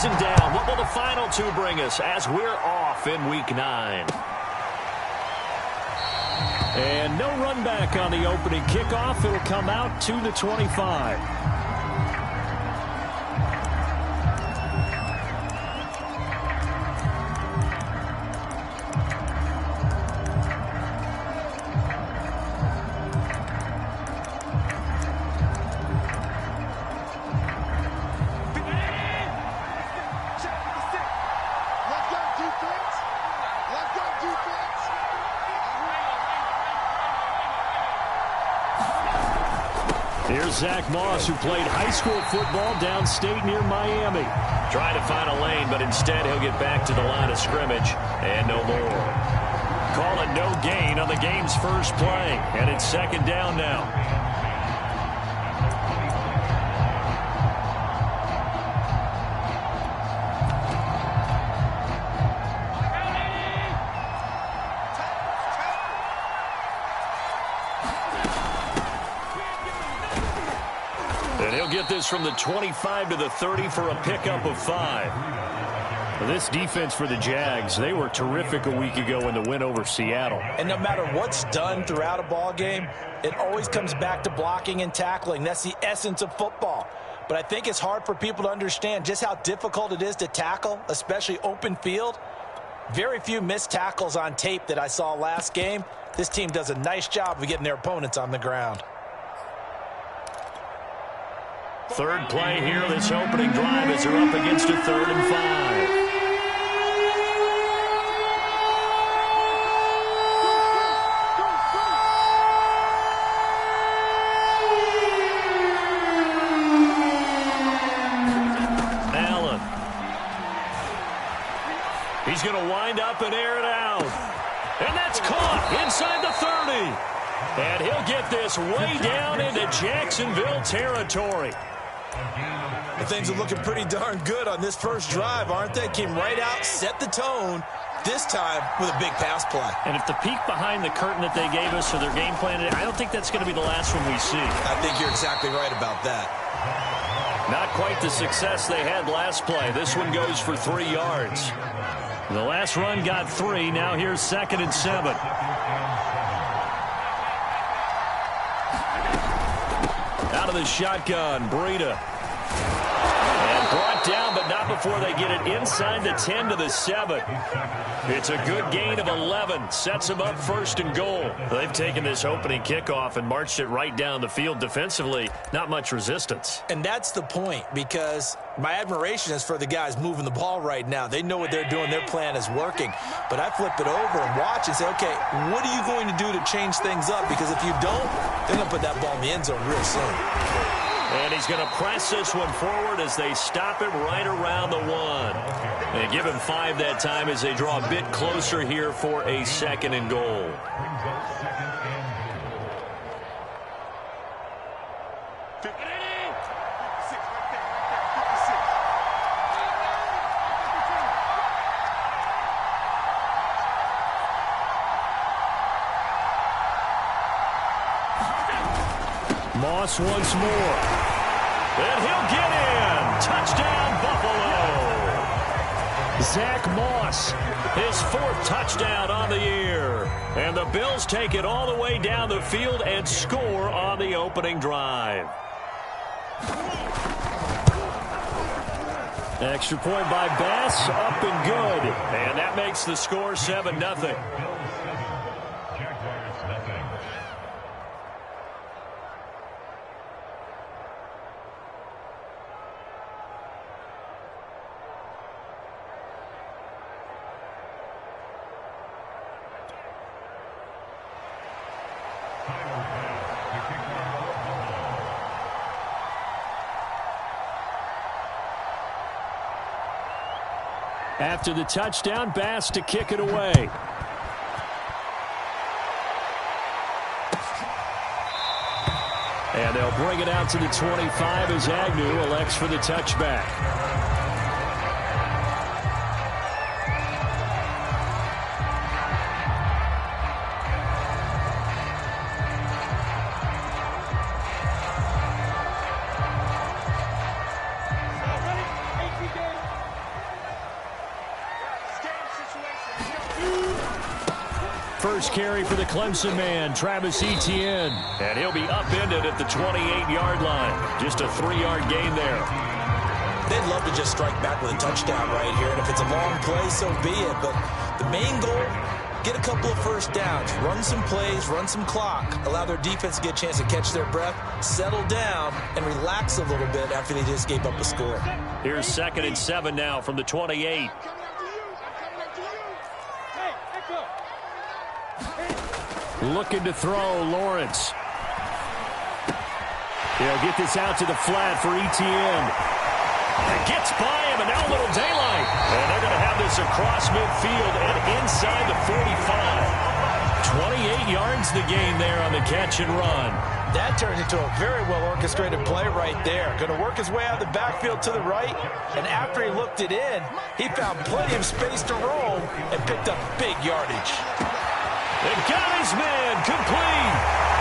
season down. What will the final two bring us as we're off in Week 9? And no run back on the opening kickoff. It'll come out to the 25. Here's Zach Moss, who played high school football downstate near Miami. Trying to find a lane, but instead he'll get back to the line of scrimmage and no more. Call it no gain on the game's first play, and it's second down now. And he'll get this from the 25 to the 30 for a pickup of 5. This defense for the Jags, they were terrific a week ago in the win over Seattle. And no matter what's done throughout a ball game, it always comes back to blocking and tackling. That's the essence of football. But I think it's hard for people to understand just how difficult it is to tackle, especially open field. Very few missed tackles on tape that I saw last game. This team does a nice job of getting their opponents on the ground. Third play here, this opening drive as they're up against a 3rd and 5. Allen. He's going to wind up and air it out. And that's caught inside the 30. And he'll get this way down into Jacksonville territory. Things are looking pretty darn good on this first drive, aren't they? Came right out, set the tone, this time with a big pass play. And if the peek behind the curtain that they gave us for their game plan, I don't think that's going to be the last one we see. I think you're exactly right about that. Not quite the success they had last play. This one goes for 3 yards. The last run got 3. Now here's 2nd and 7. Out of the shotgun, Breida. And brought down, but not before they get it inside the 10 to the 7. It's a good gain of 11. Sets them up 1st and goal. They've taken this opening kickoff and marched it right down the field defensively. Not much resistance. And that's the point, because my admiration is for the guys moving the ball right now. They know what they're doing. Their plan is working. But I flip it over and watch and say, okay, what are you going to do to change things up? Because if you don't, they're going to put that ball in the end zone real soon. And he's going to press this one forward as they stop him right around the 1. And give him 5 that time as they draw a bit closer here for a 2nd and goal. Moss once more. And he'll get in. Touchdown, Buffalo. Zach Moss. His 4th touchdown on the year. And the Bills take it all the way down the field and score on the opening drive. Extra point by Bass. Up and good. And that makes the score 7-0. After the touchdown, Bass to kick it away. And they'll bring it out to the 25 as Agnew elects for the touchback. First carry for the Clemson man, Travis Etienne. And he'll be upended at the 28-yard line. Just a 3-yard gain there. They'd love to just strike back with a touchdown right here. And if it's a long play, so be it. But the main goal, get a couple of first downs, run some plays, run some clock, allow their defense to get a chance to catch their breath, settle down, and relax a little bit after they just gave up a score. Here's 2nd and 7 now from the 28. Looking to throw, Lawrence. He'll get this out to the flat for Etienne. It gets by him, and now a little daylight. And they're going to have this across midfield and inside the 45. 28 yards the gain there on the catch and run. That turns into a very well-orchestrated play right there. Going to work his way out of the backfield to the right, and after he looked it in, he found plenty of space to roam and picked up big yardage. And got his man complete.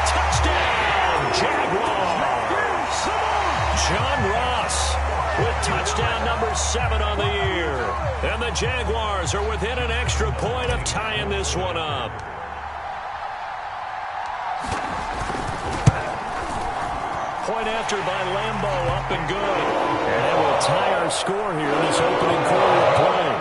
Touchdown, Jaguars. John Ross with touchdown number 7 on the year. And the Jaguars are within an extra point of tying this one up. Point after by Lambeau, up and good. And that will tie our score here in this opening quarter of play.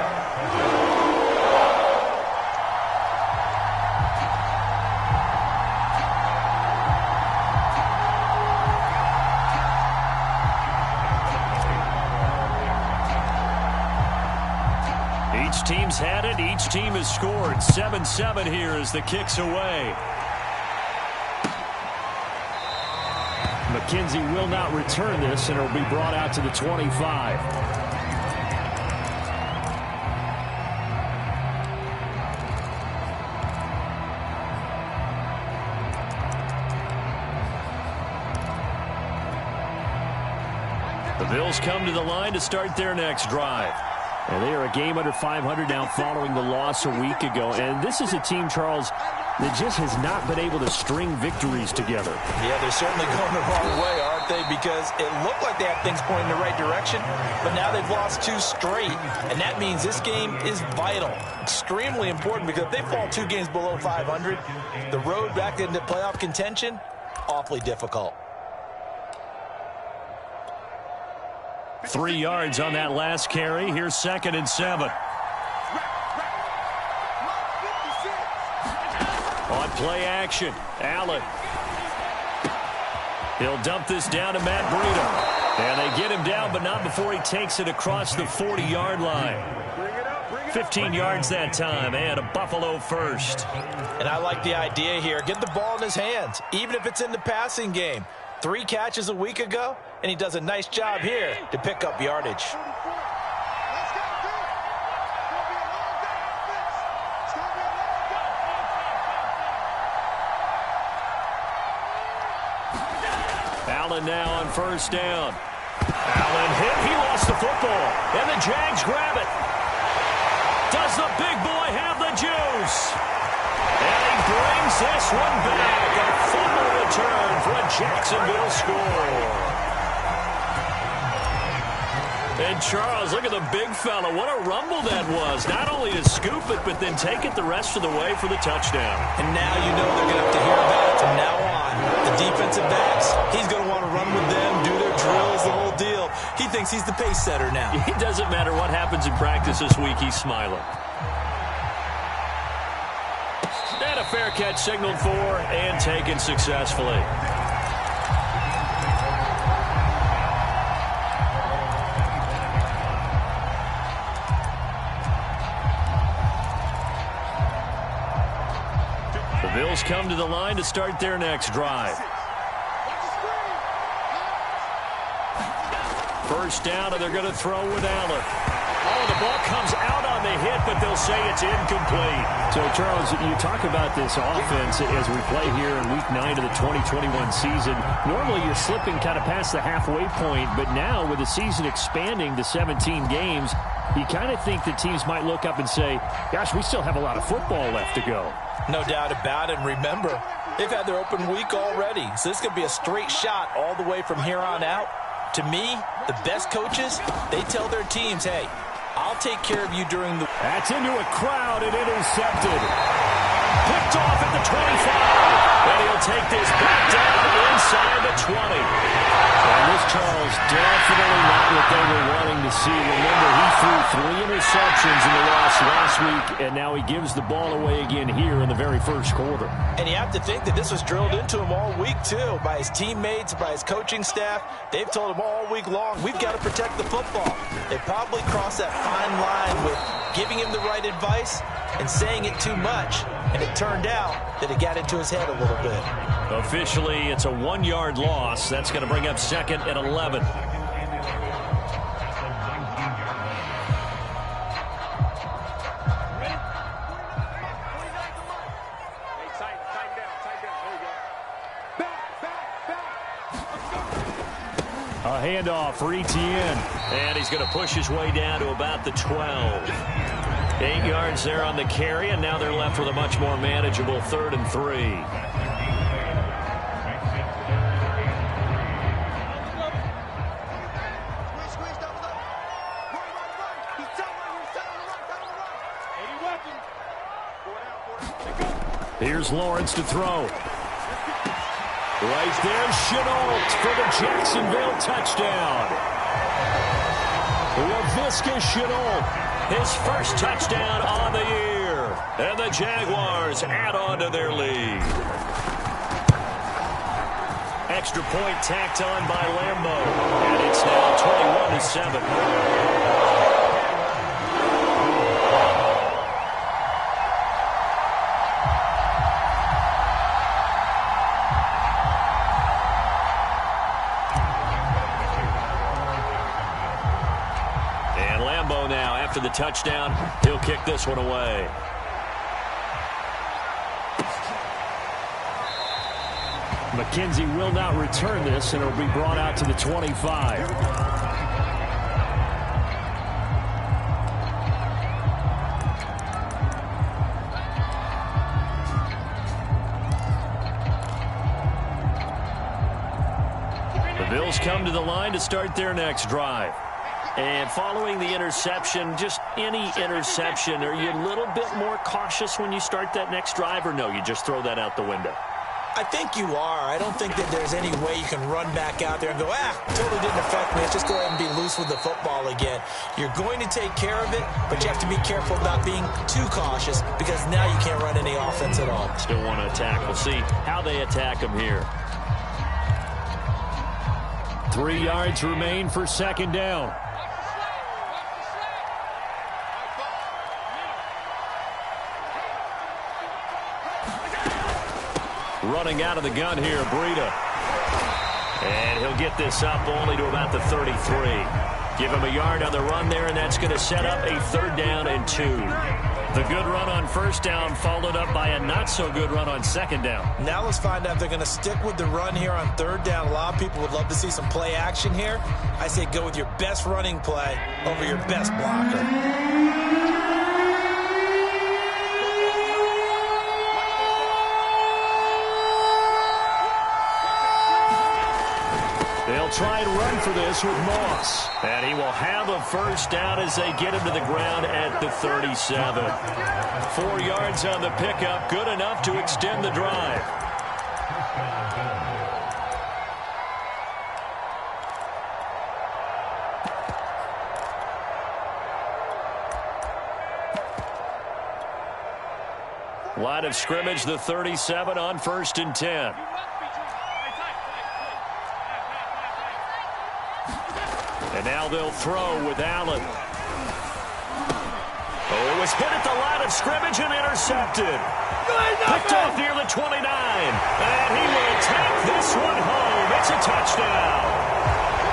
Each team's had it. Each team has scored. 7-7 here as the kick's away. McKenzie will not return this, and it will be brought out to the 25. The Bills come to the line to start their next drive. And they are a game under 500 now following the loss a week ago. And this is a team, Charles, that just has not been able to string victories together. Yeah, they're certainly going the wrong way, aren't they? Because it looked like they had things pointing in the right direction, but now they've lost 2 straight. And that means this game is vital, extremely important, because if they fall 2 games below 500, the road back into playoff contention, awfully difficult. 3 yards on that last carry. Here's 2nd and 7. On play action, Allen. He'll dump this down to Matt Breida. And they get him down, but not before he takes it across the 40-yard line. 15 yards that time, and a Buffalo first. And I like the idea here. Get the ball in his hands, even if it's in the passing game. 3 catches a week ago, and he does a nice job here to pick up yardage. Allen now on first down. Allen hit. He lost the football. And the Jags grab it. Does the big boy have the juice? And he brings this one back. A fumble return for a Jacksonville score. And Charles, look at the big fella. What a rumble that was. Not only to scoop it, but then take it the rest of the way for the touchdown. And now you know they're going to have to hear about it from now on. The defensive backs, he's going to want to run with them, do their drills, the whole deal. He thinks he's the pace setter now. It doesn't matter what happens in practice this week. He's smiling. And a fair catch signaled for and taken successfully. The Bills come to the line to start their next drive. First down, and they're going to throw with Allen. Oh, the ball comes out on the hit, but they'll say it's incomplete. So, Charles, you talk about this offense as we play here in Week 9 of the 2021 season. Normally, you're slipping kind of past the halfway point, but now with the season expanding to 17 games, you kind of think that teams might look up and say, gosh, we still have a lot of football left to go. No doubt about it. And remember, they've had their open week already, so this could be a straight shot all the way from here on out. To me, the best coaches, they tell their teams, hey, I'll take care of you during the... That's into a crowd and intercepted. Picked picked off at the 25. And he'll take this back down inside the 20. And this, Charles, definitely not what they were wanting to see. Remember, he threw 3 interceptions in the loss last week, and now he gives the ball away again here in the very first quarter. And you have to think that this was drilled into him all week, too, by his teammates, by his coaching staff. They've told him all week long, we've got to protect the football. They probably crossed that fine line with giving him the right advice and saying it too much. And it turned out that it got into his head a little bit. Officially, it's a 1-yard loss. That's going to bring up 2nd and 11. A handoff for Etienne. And he's going to push his way down to about the 12. 8 yards there on the carry, and now they're left with a much more manageable 3rd and 3. Here's Lawrence to throw. Right there, Chenault for the Jacksonville touchdown. Laviska Chenault, his first touchdown on the year. And the Jaguars add on to their lead. Extra point tacked on by Lambeau. And it's now 21-7. After the touchdown, he'll kick this one away. McKenzie will not return this, and it'll be brought out to the 25. The Bills come to the line to start their next drive. And following the interception, just any interception, are you a little bit more cautious when you start that next drive, or no, you just throw that out the window? I think you are. I don't think that there's any way you can run back out there and go, totally didn't affect me. Let's just go ahead and be loose with the football again. You're going to take care of it, but you have to be careful about being too cautious because now you can't run any offense at all. Still want to attack. We'll see how they attack them here. 3 yards remain for 2nd down. Running out of the gun here, Breida. And he'll get this up only to about the 33. Give him a yard on the run there, and that's going to set up a 3rd down and 2. The good run on 1st down followed up by a not-so-good run on 2nd down. Now let's find out if they're going to stick with the run here on 3rd down. A lot of people would love to see some play action here. I say go with your best running play over your best blocker. They'll try and run for this with Moss. And he will have a 1st down as they get him to the ground at the 37. 4 yards on the pickup, good enough to extend the drive. Line of scrimmage, the 37 on 1st and 10. And now they'll throw with Allen. Oh, it was hit at the line of scrimmage and intercepted. Picked off near the 29. And he will take this one home. It's a touchdown.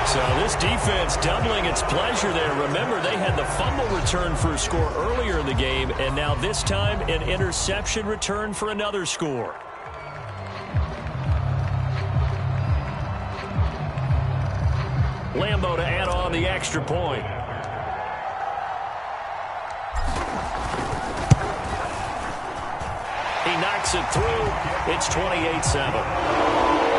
So this defense doubling its pleasure there. Remember, they had the fumble return for a score earlier in the game, and now this time an interception return for another score. Lambeau to add on the extra point. He knocks it through. It's 28-7.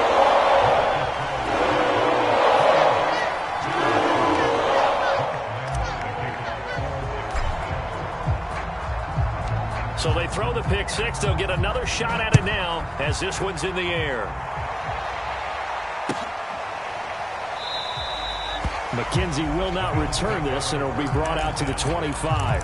So they throw the pick six. They'll get another shot at it now as this one's in the air. McKenzie will not return this, and it'll be brought out to the 25.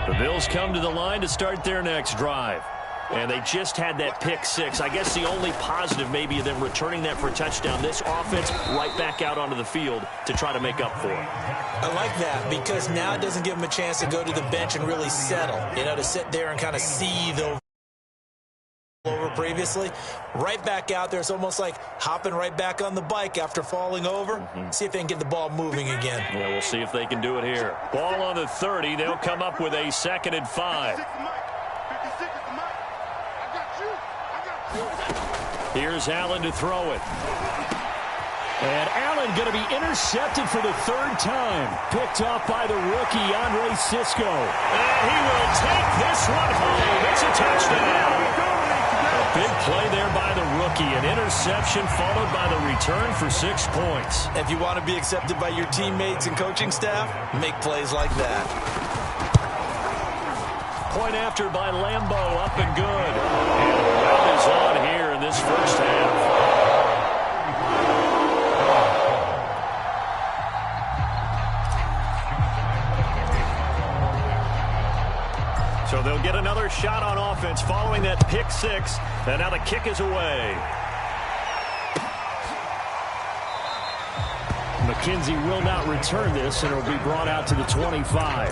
The Bills come to the line to start their next drive. And they just had that pick six. I guess the only positive maybe of them returning that for a touchdown. This offense right back out onto the field to try to make up for it. I like that because now it doesn't give them a chance to go to the bench and really settle. You know, to sit there and kind of seethe over previously. Right back out there. It's almost like hopping right back on the bike after falling over. See if they can get the ball moving again. Well, we'll see if they can do it here. Ball on the 30. They'll come up with a 2nd and 5. Here's Allen to throw it. And Allen going to be intercepted for the 3rd time. Picked off by the rookie, Andre Sisco. And he will take this one home. It's a touchdown. A big play there by the rookie. An interception followed by the return for 6 points. If you want to be accepted by your teammates and coaching staff, make plays like that. Point after by Lambeau, up and good. And the rout is on here in this first half. So they'll get another shot on offense following that pick six. And now the kick is away. McKenzie will not return this, and it'll be brought out to the 25.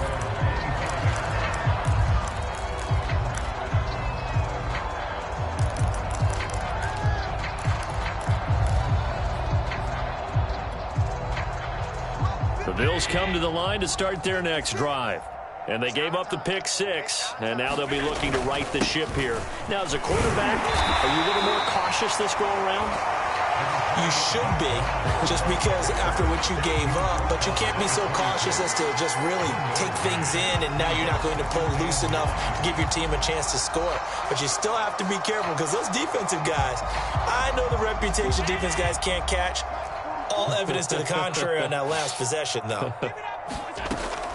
The Bills come to the line to start their next drive. And they gave up the pick six, and now they'll be looking to right the ship here. Now, as a quarterback, are you a little more cautious this go-around? You should be, just because after what you gave up, but you can't be so cautious as to just really take things in, and now you're not going to pull loose enough to give your team a chance to score. But you still have to be careful, because those defensive guys, I know the reputation defense guys can't catch. All evidence to the contrary on that last possession, though.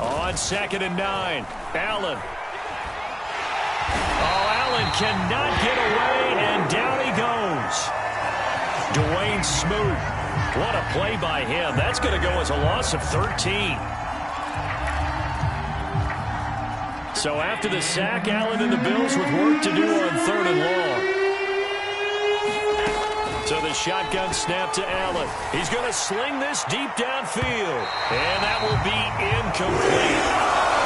On 2nd and 9, Allen. Oh, Allen cannot get away, and down he goes. Dwayne Smoot. What a play by him. That's going to go as a loss of 13. So after the sack, Allen and the Bills with work to do on 3rd and long. So the shotgun snap to Allen. He's going to sling this deep downfield. And that will be incomplete.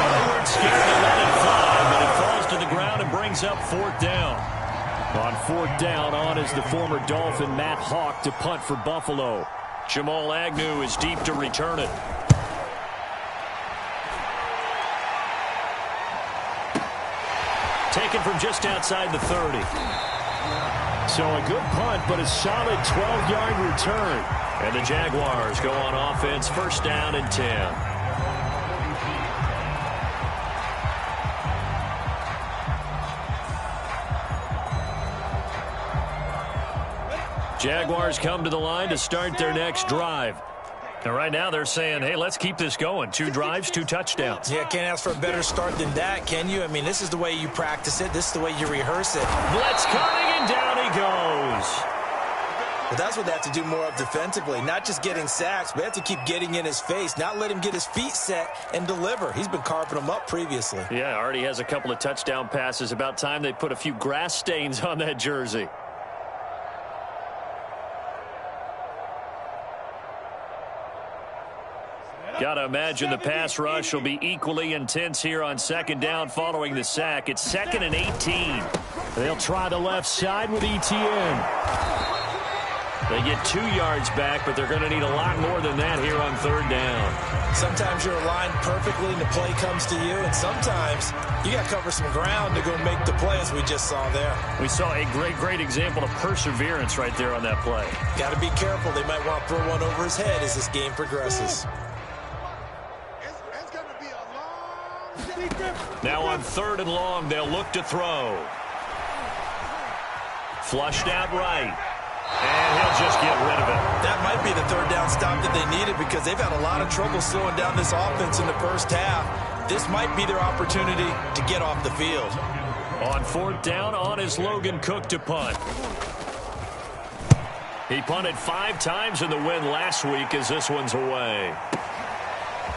They weren't scared to let it fly, but it falls to the ground and brings up 4th down. On 4th down, on is the former Dolphin Matt Hawk to punt for Buffalo. Jamal Agnew is deep to return it. Taken from just outside the 30. So a good punt, but a solid 12-yard return. And the Jaguars go on offense, 1st down and 10. Jaguars come to the line to start their next drive. And right now they're saying, hey, let's keep this going. 2 drives, 2 touchdowns. Yeah, can't ask for a better start than that, can you? I mean, this is the way you practice it. This is the way you rehearse it. Blitz coming, and down he goes. Well, that's what they have to do more of defensively. Not just getting sacks, but they have to keep getting in his face. Not let him get his feet set and deliver. He's been carving them up previously. Yeah, already has a couple of touchdown passes. About time they put a few grass stains on that jersey. Got to imagine the pass rush will be equally intense here on 2nd down following the sack. It's 2nd and 18. They'll try the left side with Etienne. They get 2 yards back, but they're going to need a lot more than that here on 3rd down. Sometimes you're aligned perfectly and the play comes to you, and sometimes you got to cover some ground to go make the play, as we just saw there. We saw a great example of perseverance right there on that play. Got to be careful. They might want to throw one over his head as this game progresses. Now on 3rd and long, they'll look to throw. flushed out right. And he'll just get rid of it. That might be the third down stop that they needed because they've had a lot of trouble slowing down this offense in the first half. This might be their opportunity to get off the field. On fourth down, on is Logan Cook to punt. He punted 5 times in the win last week as this one's away.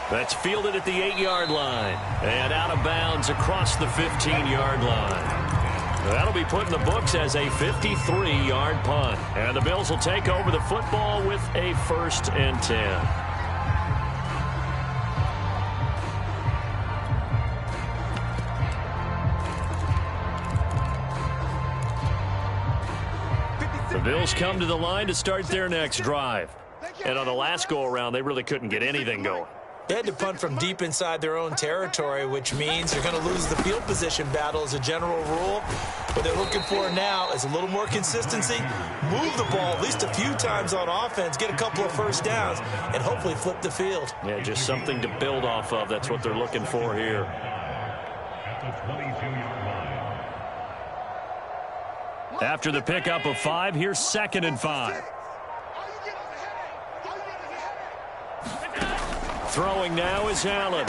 That's fielded at the 8-yard line. And out of bounds across the 15-yard line. That'll be put in the books as a 53-yard punt. And the Bills will take over the football with a 1st and 10. The Bills come to the line to start their next drive. And on the last go-around, they really couldn't get anything going. They had to punt from deep inside their own territory, which means you're going to lose the field position battle as a general rule. What they're looking for now is a little more consistency, move the ball at least a few times on offense, get a couple of first downs, and hopefully flip the field. Yeah, just something to build off of. That's what they're looking for here. After the pickup of 5, here's 2nd and 5. Throwing now is Allen.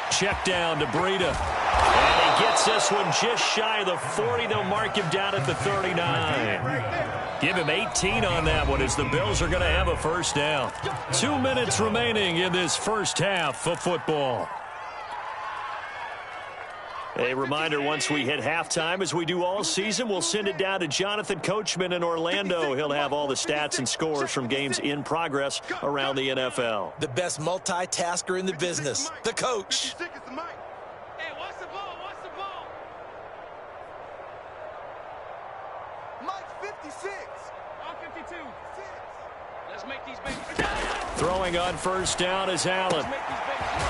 Check down to Breida. And he gets this one just shy of the 40. They'll mark him down at the 39. Give him 18 on that one as the Bills are going to have a first down. 2 minutes remaining in this first half of football. A reminder, once we hit halftime, as we do all season, we'll send it down to Jonathan Coachman in Orlando. He'll have all the stats and scores from games in progress around the NFL. The best multitasker in the business, the coach. Hey, what's the ball? What's the ball? Mike 56. I'm 52. Let's make these babies. Throwing on first down is Allen.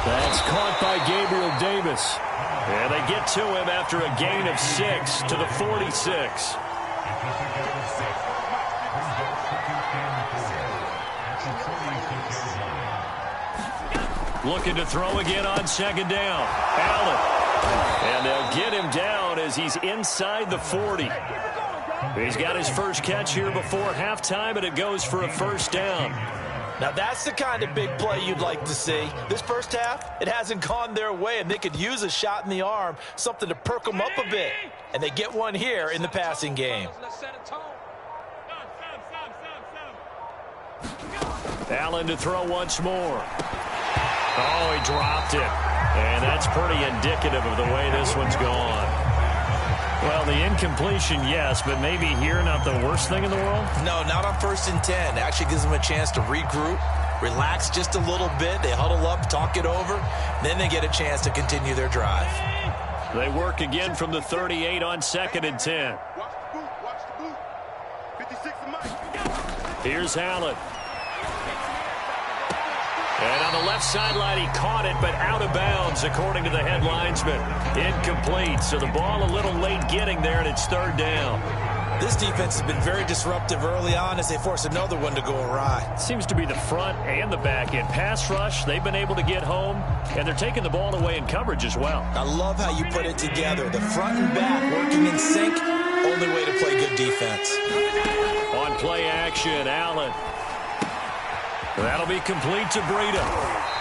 That's caught by Gabriel Davis. And they get to him after a gain of 6 to the 46. Looking to throw again on 2nd down. Allen. And they'll get him down as he's inside the 40. He's got his first catch here before halftime, and it goes for a first down. Now, that's the kind of big play you'd like to see. This first half, it hasn't gone their way, and they could use a shot in the arm, something to perk them up a bit. And they get one here in the passing game. Allen to throw once more. Oh, he dropped it. And that's pretty indicative of the way this one's gone. Well, the incompletion, yes, but maybe here not the worst thing in the world? No, not on 1st and 10. It actually gives them a chance to regroup, relax just a little bit. They huddle up, talk it over. Then they get a chance to continue their drive. They work again from the 38 on 2nd and 10. Watch the boot. Watch the boot. 56 and Mike. Here's Allen. And on the left sideline, he caught it, but out of bounds, according to the head linesman. Incomplete, so the ball a little late getting there, and it's 3rd down. This defense has been very disruptive early on as they force another one to go awry. Seems to be the front and the back end. Pass rush, they've been able to get home, and they're taking the ball away in coverage as well. I love how you put it together. The front and back working in sync, only way to play good defense. On play action, Allen. That'll be complete to Breida.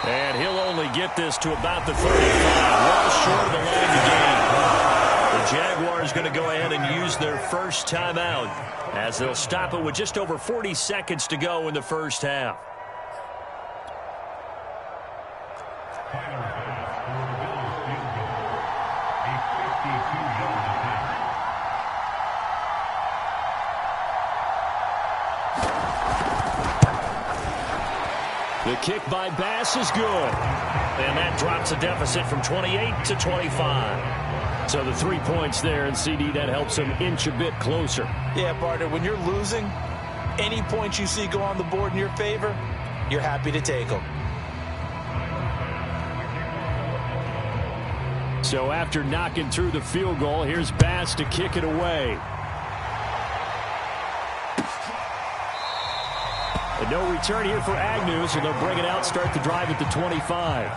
And he'll only get this to about the 35. Well short of the line to gain. The Jaguars going to go ahead and use their first timeout as they'll stop it with just over 40 seconds to go in the first half. The kick by Bass is good. And that drops a deficit from 28 to 25. So the 3 points there, and CD, that helps them inch a bit closer. Yeah, partner, when you're losing, any points you see go on the board in your favor, you're happy to take them. So after knocking through the field goal, here's Bass to kick it away. And no return here for Agnew, so they'll bring it out, start the drive at the 25.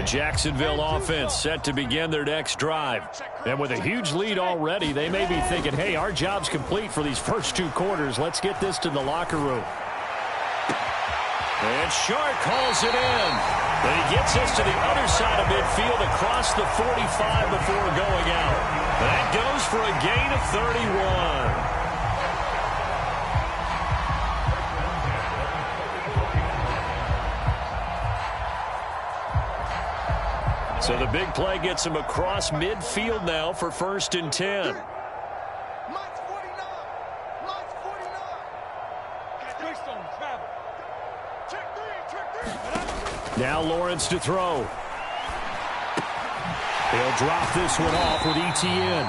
Jacksonville offense set to begin their next drive. And with a huge lead already, they may be thinking, hey, our job's complete for these first 2 quarters. Let's get this to the locker room. And Shark hauls it in. But he gets us to the other side of midfield across the 45 before going out. That goes for a gain of 31. So the big play gets him across midfield now for 1st and 10. Mike's 49. Mike's 49. Greystone, travel. Check 3. Now Lawrence to throw. He'll drop this one off with ETN.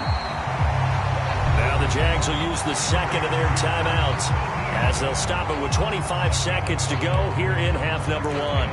Now the Jags will use the second of their timeouts as they'll stop it with 25 seconds to go here in half number 1.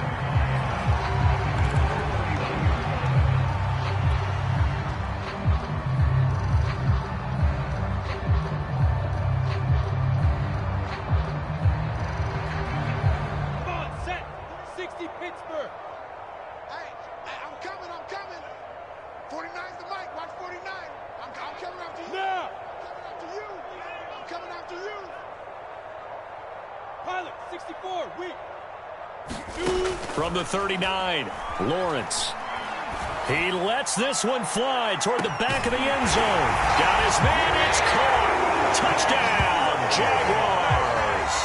From the 39, Lawrence. He lets this one fly toward the back of the end zone. Got his man, it's caught. Touchdown, Jaguars.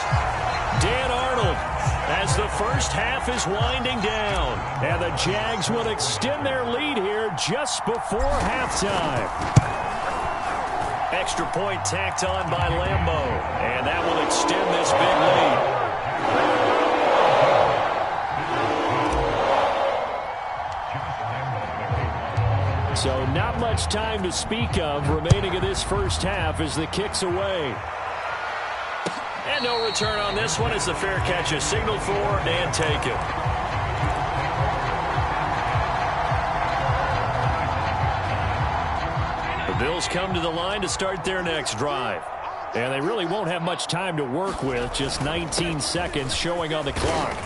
Dan Arnold as the first half is winding down. And the Jags will extend their lead here just before halftime. Extra point tacked on by Lambeau. And that will extend this big lead. So not much time to speak of remaining in this first half as the kick's away. And no return on this one as the fair catch is signaled for and taken. The Bills come to the line to start their next drive. And they really won't have much time to work with, just 19 seconds showing on the clock.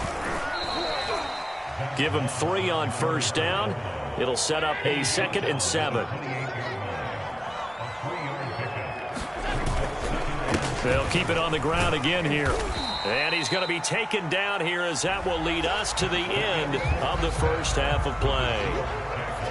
Give them 3 on first down. It'll set up a 2nd and 7. They'll keep it on the ground again here. And he's going to be taken down here as that will lead us to the end of the first half of play.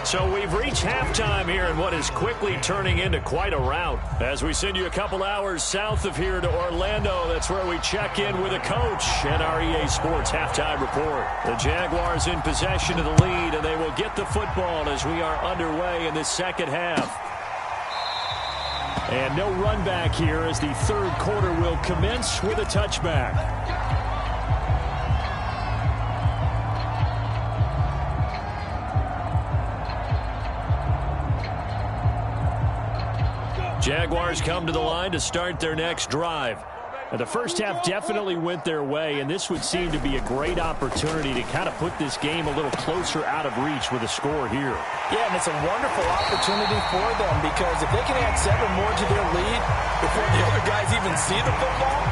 So we've reached halftime here in what is quickly turning into quite a rout. As we send you a couple hours south of here to Orlando, that's where we check in with a coach and our EA Sports halftime report. The Jaguars in possession of the lead, and they will get the football as we are underway in this second half. And no run back here as the third quarter will commence with a touchback. Jaguars come to the line to start their next drive. Now, the first half definitely went their way, and this would seem to be a great opportunity to kind of put this game a little closer out of reach with a score here. Yeah, and it's a wonderful opportunity for them because if they can add 7 more to their lead before the other guys even see the football,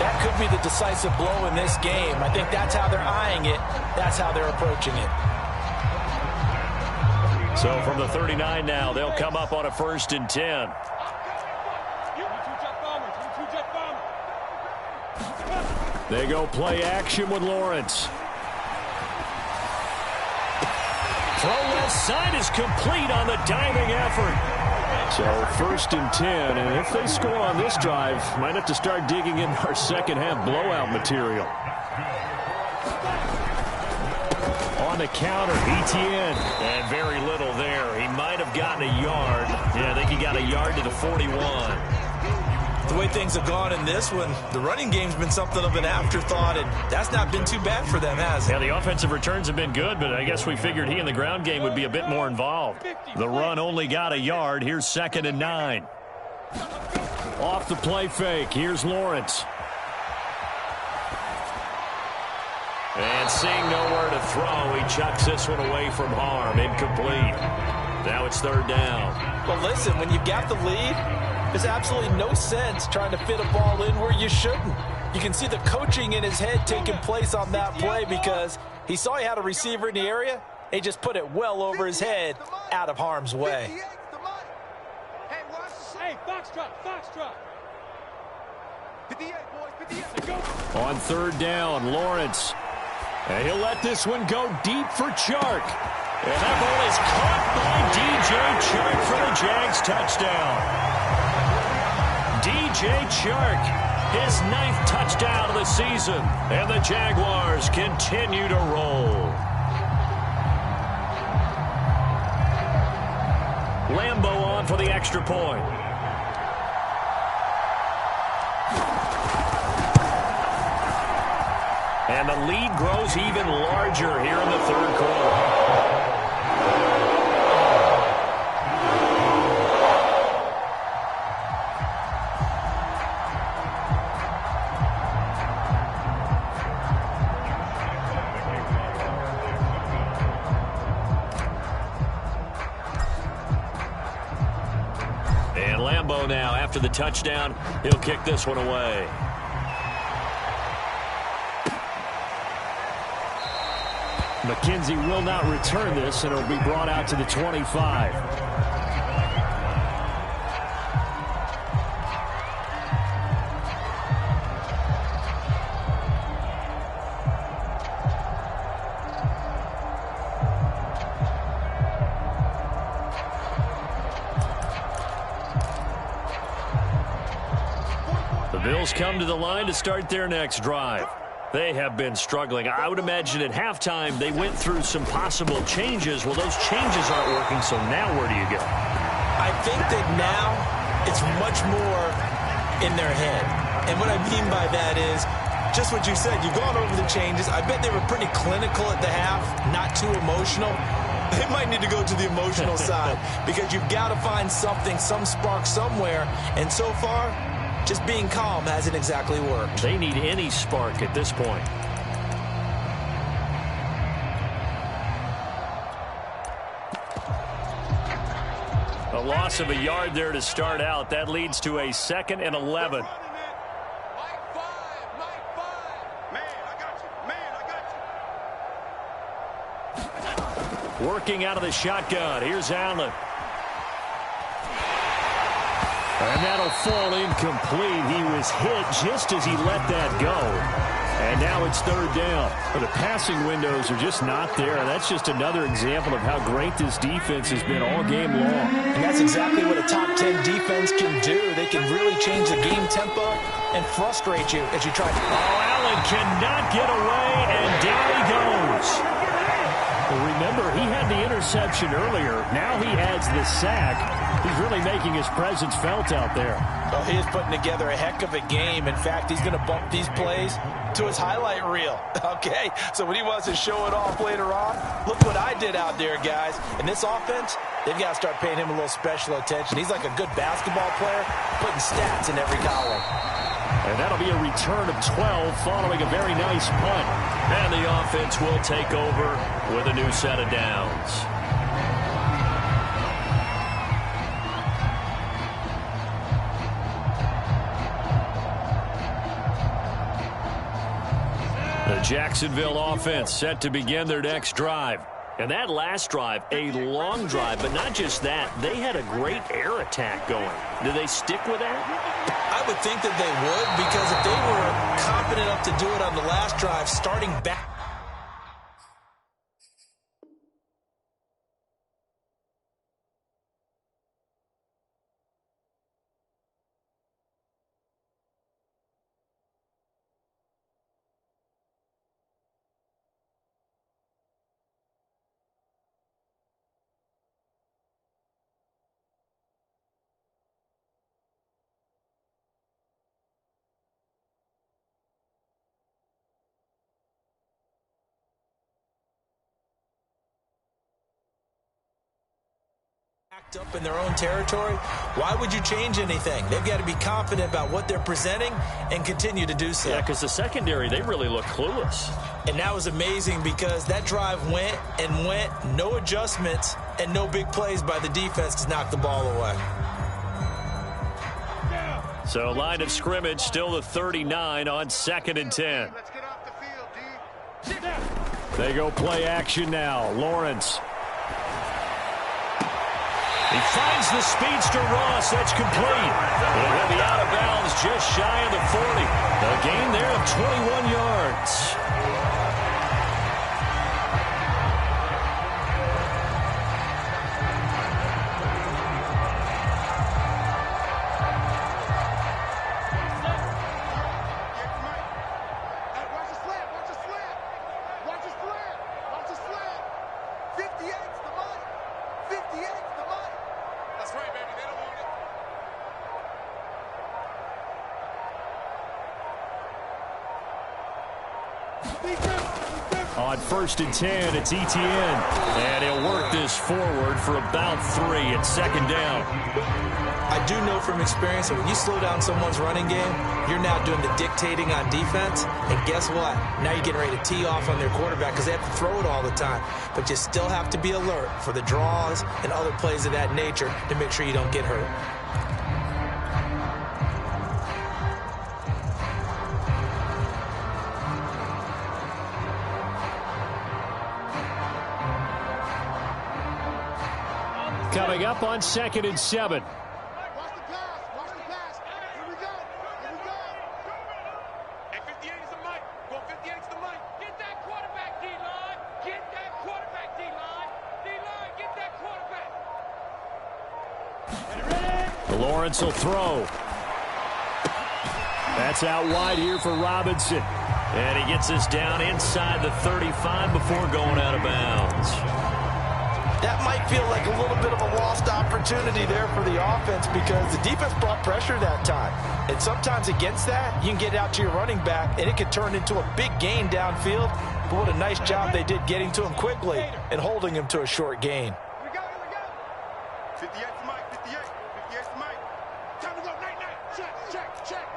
that could be the decisive blow in this game. I think that's how they're eyeing it. That's how they're approaching it. So from the 39 now, they'll come up on a 1st and 10. They go play action with Lawrence. Throw left side is complete on the diving effort. So 1st and 10, and if they score on this drive, might have to start digging in our second half blowout material. On the counter, ETN. And very little there. He might have gotten a yard. Yeah, I think he got a yard to the 41. The way things have gone in this one, the running game's been something of an afterthought, and that's not been too bad for them, has it? Yeah, the offensive returns have been good, but I guess we figured he in the ground game would be a bit more involved. The run only got a yard. Here's 2nd and 9. Off the play fake. Here's Lawrence. And seeing nowhere to throw, he chucks this one away from harm. Incomplete. Now it's 3rd down. Well, listen, when you've got the lead, there's absolutely no sense trying to fit a ball in where you shouldn't. You can see the coaching in his head taking place on that play because he saw he had a receiver in the area, They just put it well over his head, out of harm's way. Hey, Foxtrot, Foxtrot. 58, boys, 58. On third down, Lawrence. And he'll let this one go deep for Chark. And that ball is caught by DJ Chark for the Jags touchdown. DJ Chark, his 9th touchdown of the season. And the Jaguars continue to roll. Lambeau on for the extra point. And the lead grows even larger here in the third quarter. And Lambeau now, after the touchdown, he'll kick this one away. McKenzie will not return this, and it'll be brought out to the 25. The Bills come to the line to start their next drive. They have been struggling. I would imagine at halftime they went through some possible changes. Well, those changes aren't working, so now where do you go? I think that now it's much more in their head. And what I mean by that is just what you said. You've gone over the changes. I bet they were pretty clinical at the half, not too emotional. They might need to go to the emotional side because you've got to find something, some spark somewhere. And so far, just being calm hasn't exactly worked. They need any spark at this point. A loss of a yard there to start out. That leads to a 2nd and 11. Mike 5, Mike 5. Man, I got you. Working out of the shotgun. Here's Allen. And that'll fall incomplete. He was hit just as he let that go. And now it's third down. The passing windows are just not there. That's just another example of how great this defense has been all game long. And that's exactly what a top 10 defense can do. They can really change the game tempo and frustrate you as you try. Oh, Allen cannot get away, and down he goes. Well, remember, he had the interception earlier. Now he adds the sack. He's really making his presence felt out there. Oh, he is putting together a heck of a game. In fact, he's going to bump these plays to his highlight reel. Okay, so when he wants to show it off later on, look what I did out there, guys. And this offense, they've got to start paying him a little special attention. He's like a good basketball player, putting stats in every column. And that'll be a return of 12 following a very nice punt. And the offense will take over with a new set of downs. The Jacksonville offense set to begin their next drive. And that last drive, a long drive, but not just that. They had a great air attack going. Do they stick with that? I would think that they would, because if they were confident enough to do it on the last drive, starting back. Up in their own territory, why would you change anything? They've got to be confident about what they're presenting and continue to do so. Yeah, because the secondary, they really look clueless. And that was amazing because that drive went and went, no adjustments and no big plays by the defense to knock the ball away. So line of scrimmage, still the 39 on 2nd and 10. Let's get off the field, D. Sit down. They go play action now. Lawrence. He finds the speedster Ross. That's complete. It'll be out of bounds just shy of the 40. A gain there of 21 yards. On 1st and 10, it's Etienne. And he'll work this forward for about 3. It's 2nd down. I do know from experience that when you slow down someone's running game, you're now doing the dictating on defense. And guess what? Now you're getting ready to tee off on their quarterback because they have to throw it all the time. But you still have to be alert for the draws and other plays of that nature to make sure you don't get hurt. Coming up on 2nd and 7. Watch the pass. Watch the pass. Here we go. Here we go. Hey, 58 is the mic. Go 58 is the mic. Get that quarterback, D-line. Get that quarterback, D-line. D-line, get that quarterback. Lawrence will throw. That's out wide here for Robinson. And he gets us down inside the 35 before going out of bounds. That might feel like a little bit of a lost opportunity there for the offense because the defense brought pressure that time. And sometimes against that, you can get out to your running back, and it could turn into a big gain downfield. But what a nice job they did getting to him quickly and holding him to a short gain. Here we go. 58 is the mic. 58. 58 is the mic. Time to go. Night. Check. Check.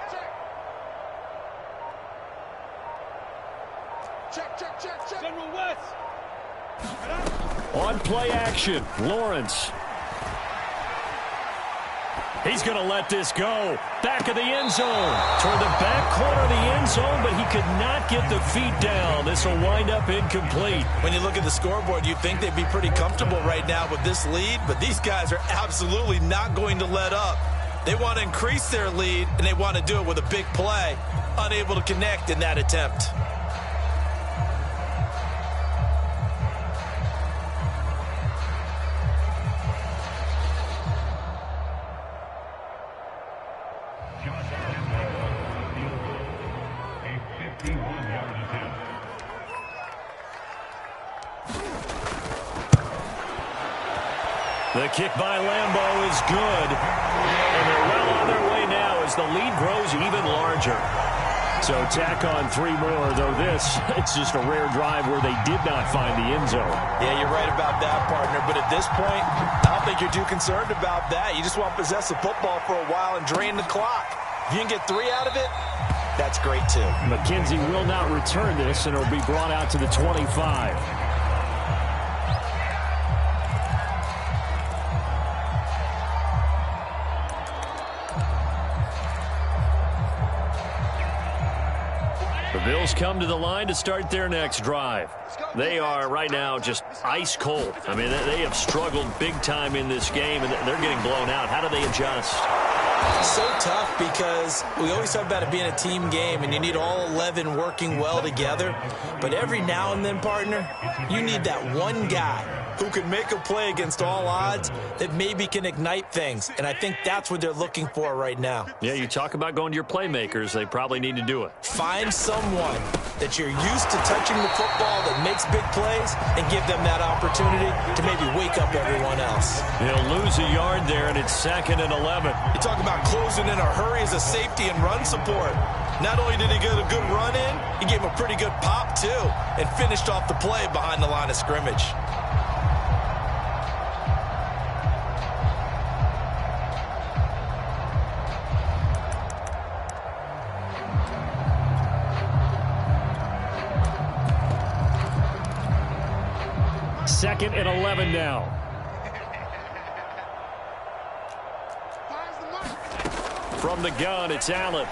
General West. On play action, Lawrence. He's going to let this go. Back of the end zone. Toward the back corner of the end zone, but he could not get the feet down. This will wind up incomplete. When you look at the scoreboard, you'd think they'd be pretty comfortable right now with this lead, but these guys are absolutely not going to let up. They want to increase their lead, and they want to do it with a big play. Unable to connect in that attempt. The kick by Lambeau is good. And they're well on their way now as the lead grows even larger. So tack on 3 more, though this, it's just a rare drive where they did not find the end zone. Yeah, you're right about that, partner. But at this point, I don't think you're too concerned about that. You just want to possess the football for a while and drain the clock. If you can get 3 out of it, that's great, too. McKenzie will not return this, and it'll be brought out to the 25. The Bills come to the line to start their next drive. They are right now just ice cold. I mean, they have struggled big time in this game, and they're getting blown out. How do they adjust? So tough because we always talk about it being a team game, and you need all 11 working well together. But every now and then, partner, you need that one guy who can make a play against all odds that maybe can ignite things. And I think that's what they're looking for right now. Yeah, you talk about going to your playmakers. They probably need to do it. Find someone that you're used to touching the football that makes big plays and give them that opportunity to maybe wake up everyone else. He'll lose a yard there, and it's 2nd and 11. You talk about closing in a hurry as a safety and run support. Not only did he get a good run in, he gave him a pretty good pop, too, and finished off the play behind the line of scrimmage. Second and 11 now. From the gun, it's Allen.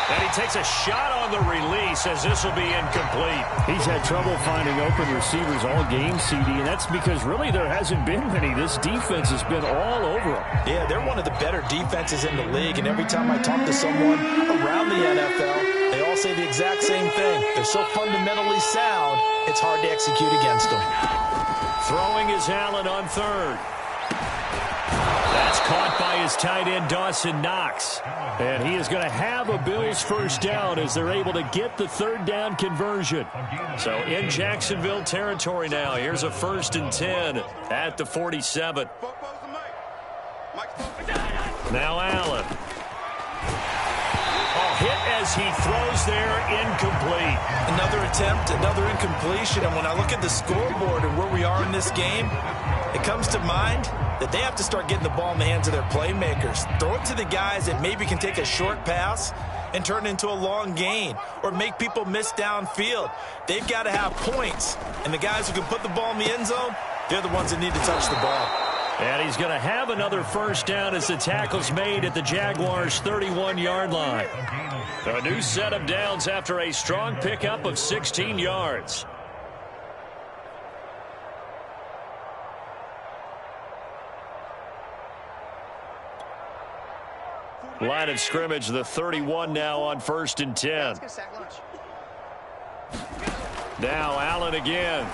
And he takes a shot on the release as this will be incomplete. He's had trouble finding open receivers all game, CD, and that's because really there hasn't been many. This defense has been all over them. Yeah, they're one of the better defenses in the league, and every time I talk to someone around the NFL, they all say the exact same thing. They're so fundamentally sound, it's hard to execute against them. Throwing is Allen on third. That's caught by his tight end, Dawson Knox. And he is going to have a Bills first down as they're able to get the third down conversion. So in Jacksonville territory now. Here's a 1st and 10 at the 47. Now Allen. Hit as he throws there, incomplete. Another attempt, another incompletion. And when I look at the scoreboard and where we are in this game, it comes to mind that they have to start getting the ball in the hands of their playmakers. Throw it to the guys that maybe can take a short pass and turn it into a long gain or make people miss downfield. They've got to have points. And the guys who can put the ball in the end zone, they're the ones that need to touch the ball. And he's going to have another first down as the tackle's made at the Jaguars' 31-yard line. A new set of downs after a strong pickup of 16 yards. Line of scrimmage, the 31 now on 1st and 10. Now Allen again.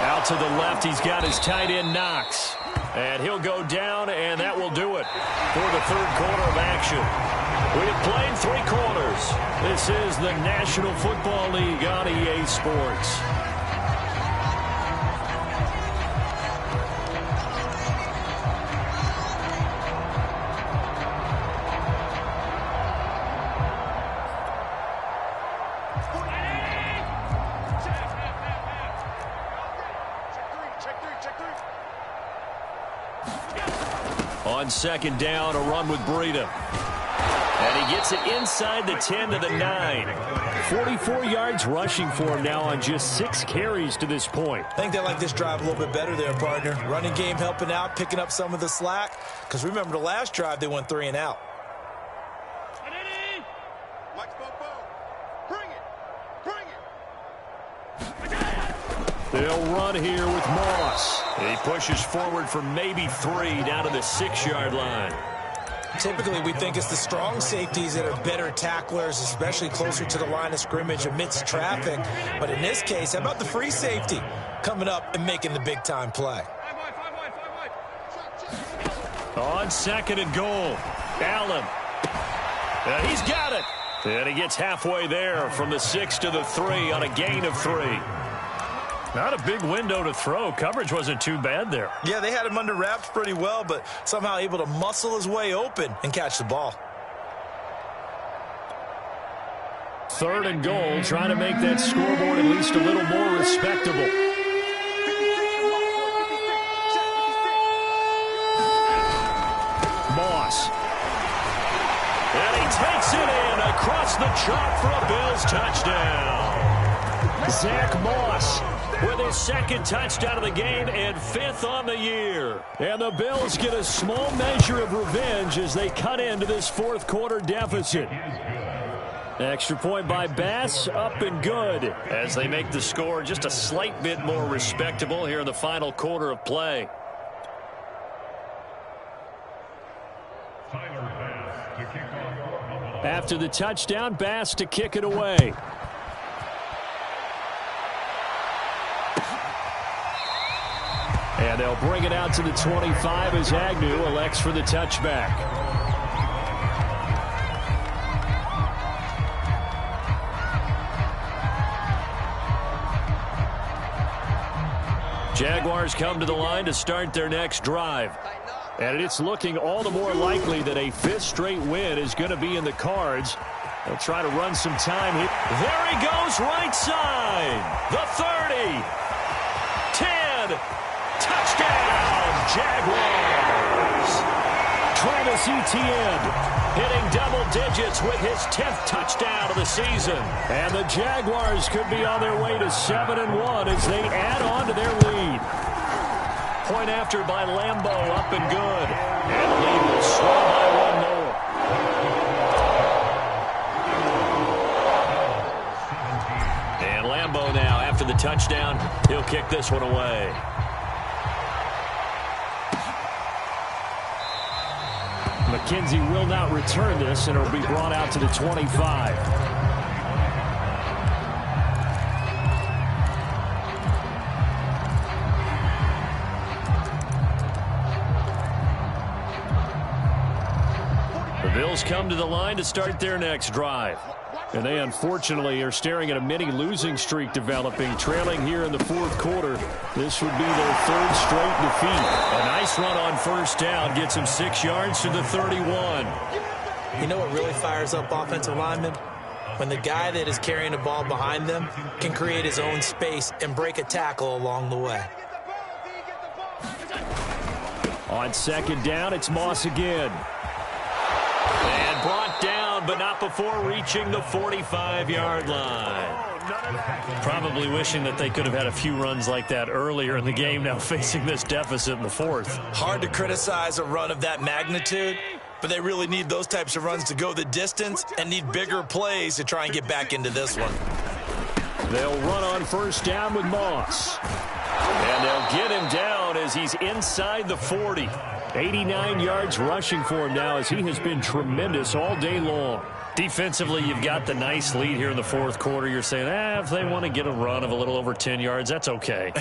Out to the left, he's got his tight end Knox. And he'll go down, and that will do it for the third quarter of action. We have played 3 quarters. This is the National Football League on EA Sports. On 2nd down, a run with Breida. And he gets it inside the 10 to the 9. 44 yards rushing for him now on just 6 carries to this point. I think they like this drive a little bit better there, partner. Running game helping out, picking up some of the slack. Because remember, the last drive, they went 3 and out. They'll run here with Moss. He pushes forward for maybe 3 down to the 6-yard line. Typically, we think it's the strong safeties that are better tacklers, especially closer to the line of scrimmage amidst traffic. But in this case, how about the free safety coming up and making the big-time play? On 2nd and goal, Allen. And he's got it. And he gets halfway there from the 6 to the 3 on a gain of 3. Not a big window to throw. Coverage wasn't too bad there. Yeah, they had him under wraps pretty well, but somehow able to muscle his way open and catch the ball. 3rd and goal, trying to make that scoreboard at least a little more respectable. Moss. And he takes it in across the chalk for a Bills touchdown. Zach Moss with his 2nd touchdown of the game and 5th on the year. And the Bills get a small measure of revenge as they cut into this 4th quarter deficit. Extra point by Bass, up and good. As they make the score just a slight bit more respectable here in the final quarter of play. After the touchdown, Bass to kick it away. And they'll bring it out to the 25 as Agnew elects for the touchback. Jaguars come to the line to start their next drive. And it's looking all the more likely that a 5th straight win is going to be in the cards. They'll try to run some time here. There he goes, right side. The 30. 10. Touchdown, Jaguars. Travis Etienne hitting double digits with his 10th touchdown of the season. And the Jaguars could be on their way to 7-1 as they add on to their lead. Point after by Lambeau, up and good. And the lead will slow by 1 more. touchdown. He'll kick this one away. McKenzie will not return this, and it'll be brought out to the 25. The Bills come to the line to start their next drive. And they unfortunately are staring at a mini losing streak developing, trailing here in the fourth quarter. This would be their third straight defeat. A nice run on first down gets him 6 yards to the 31. You know what really fires up offensive linemen? When the guy that is carrying the ball behind them can create his own space and break a tackle along the way. On second down, it's Moss again. And brought down, but not before reaching the 45-yard line. Probably wishing that they could have had a few runs like that earlier in the game, now facing this deficit in the fourth. Hard to criticize a run of that magnitude, but they really need those types of runs to go the distance and need bigger plays to try and get back into this one. They'll run on first down with Moss. And they'll get him down as he's inside the 40. 89 yards rushing for him now as he has been tremendous all day long. Defensively, you've got the nice lead here in the fourth quarter. You're saying, if they want to get a run of a little over 10 yards, that's okay.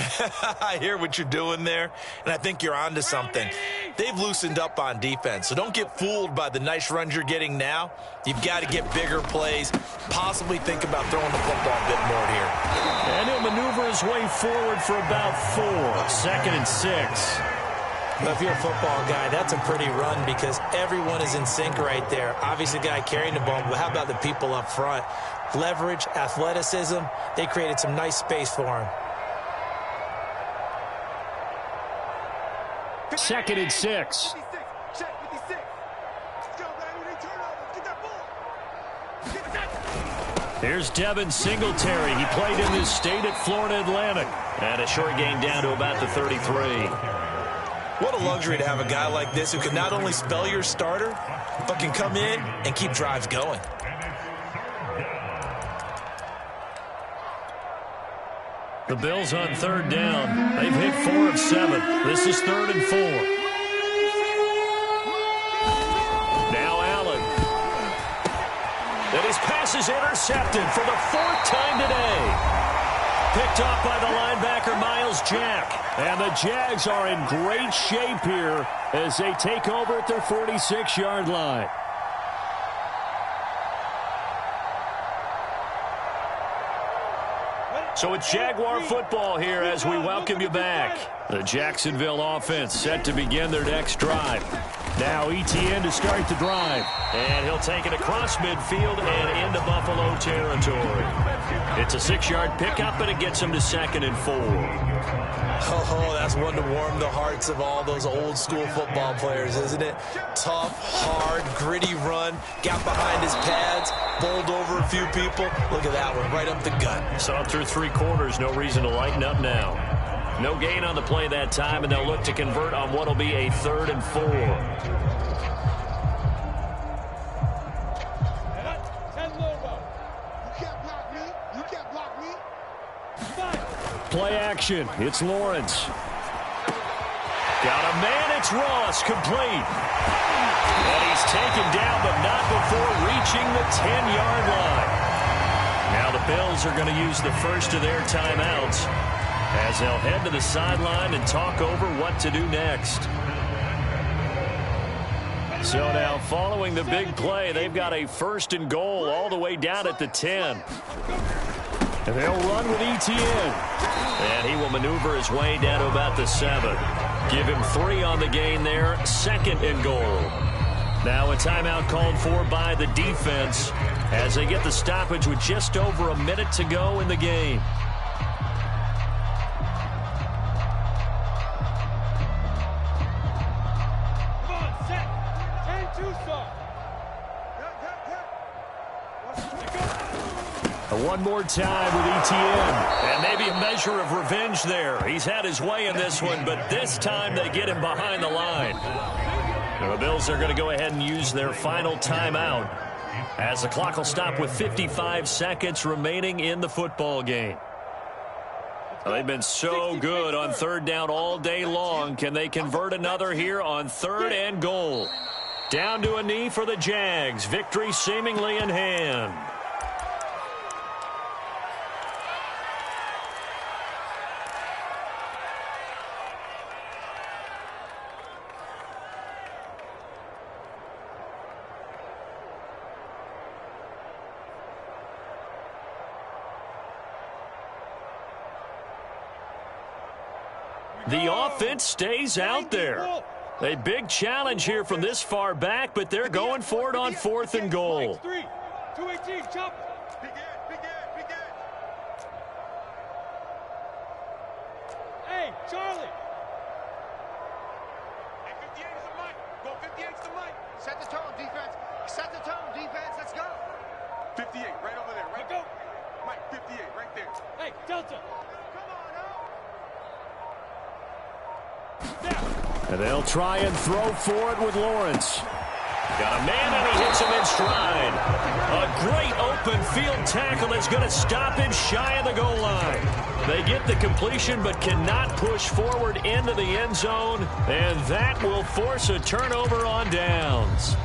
I hear what you're doing there, and I think you're onto something. They've loosened up on defense, so don't get fooled by the nice runs you're getting now. You've got to get bigger plays, possibly think about throwing the football a bit more here. And he'll maneuver his way forward for about 4. 2nd and 6. Well, if you're a football guy, that's a pretty run because everyone is in sync right there. Obviously, the guy carrying the ball, but how about the people up front? Leverage, athleticism, they created some nice space for him. 2nd and 6. Here's Devin Singletary. He played in this state at Florida Atlantic. And a short gain down to about the 33. What a luxury to have a guy like this who can not only spell your starter, but can come in and keep drives going. The Bills on third down. They've hit 4 of 7. This is 3rd and 4. Now Allen. And his pass is intercepted for the 4th time today. Picked off by the linebacker, Miles Jack. And the Jags are in great shape here as they take over at their 46-yard line. So it's Jaguar football here as we welcome you back. The Jacksonville offense set to begin their next drive. Now ETN to start the drive. And he'll take it across midfield and into Buffalo territory. It's a 6-yard pickup, and it gets him to 2nd and 4. Oh, that's one to warm the hearts of all those old school football players, isn't it? Tough, hard, gritty run, got behind his pads, bowled over a few people. Look at that one, right up the gut. Saw through 3 quarters, no reason to lighten up now. No gain on the play that time, and they'll look to convert on what will be a 3rd and 4. Play action. It's Lawrence. Got a man. It's Ross. Complete. And he's taken down, but not before reaching the 10-yard line. Now the Bills are going to use the first of their timeouts as they'll head to the sideline and talk over what to do next. So now following the big play, they've got a 1st and goal all the way down at the 10. And they'll run with ETN. And he will maneuver his way down to about the 7. Give him 3 on the gain there. 2nd and goal. Now a timeout called for by the defense as they get the stoppage with just over a minute to go in the game. One more time with ETN. And maybe a measure of revenge there. He's had his way in this one, but this time they get him behind the line. And the Bills are going to go ahead and use their final timeout as the clock will stop with 55 seconds remaining in the football game. They've been so good on third down all day long. Can they convert another here on 3rd and goal? Down to a knee for the Jags. Victory seemingly in hand. The offense stays out there. A big challenge here from this far back, but they're going for it on 4th and goal. 218, jump. Hey, Charlie. Hey, 58 is the mic. Go 58 is the mic. Set the tone, defense. Set the tone, defense. Let's go. 58, right over there. Right go. Mike, 58, right there. Hey, Delta. And they'll try and throw for it with Lawrence. Got a man, and he hits him in stride. A great open field tackle that's going to stop him shy of the goal line. They get the completion but cannot push forward into the end zone, and that will force a turnover on downs.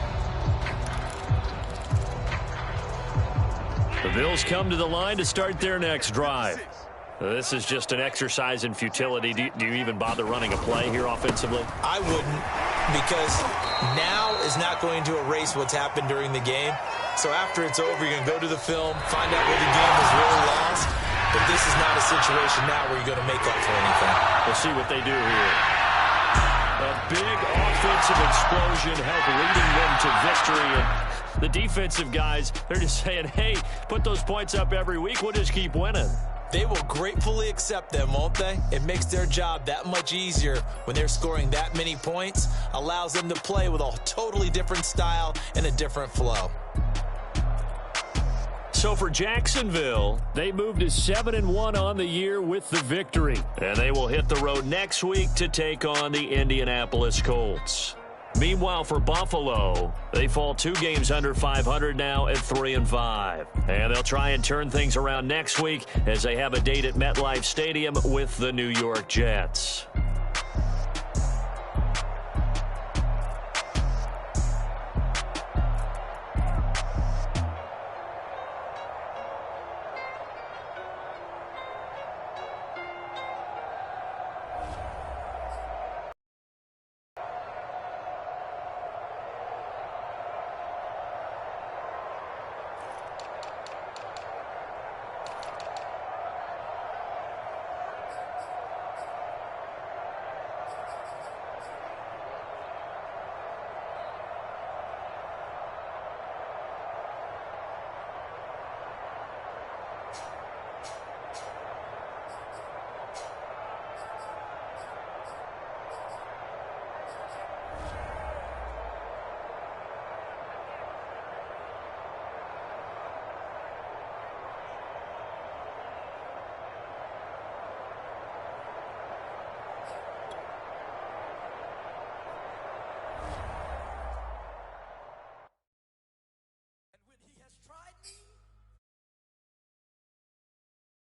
The Bills come to the line to start their next drive. This is just an exercise in futility. Do you even bother running a play here offensively? I wouldn't, because now is not going to erase what's happened during the game. So after it's over, you're going to go to the film, find out where the game was really lost. But this is not a situation now where you're going to make up for anything. We'll see what they do here. A big offensive explosion helped leading them to victory. And the defensive guys, they're just saying, hey, put those points up every week. We'll just keep winning. They will gratefully accept them, won't they? It makes their job that much easier when they're scoring that many points. Allows them to play with a totally different style and a different flow. So for Jacksonville, they moved to 7-1 on the year with the victory. And they will hit the road next week to take on the Indianapolis Colts. Meanwhile, for Buffalo, they fall 2 games under 500 now at 3-5. And they'll try and turn things around next week as they have a date at MetLife Stadium with the New York Jets.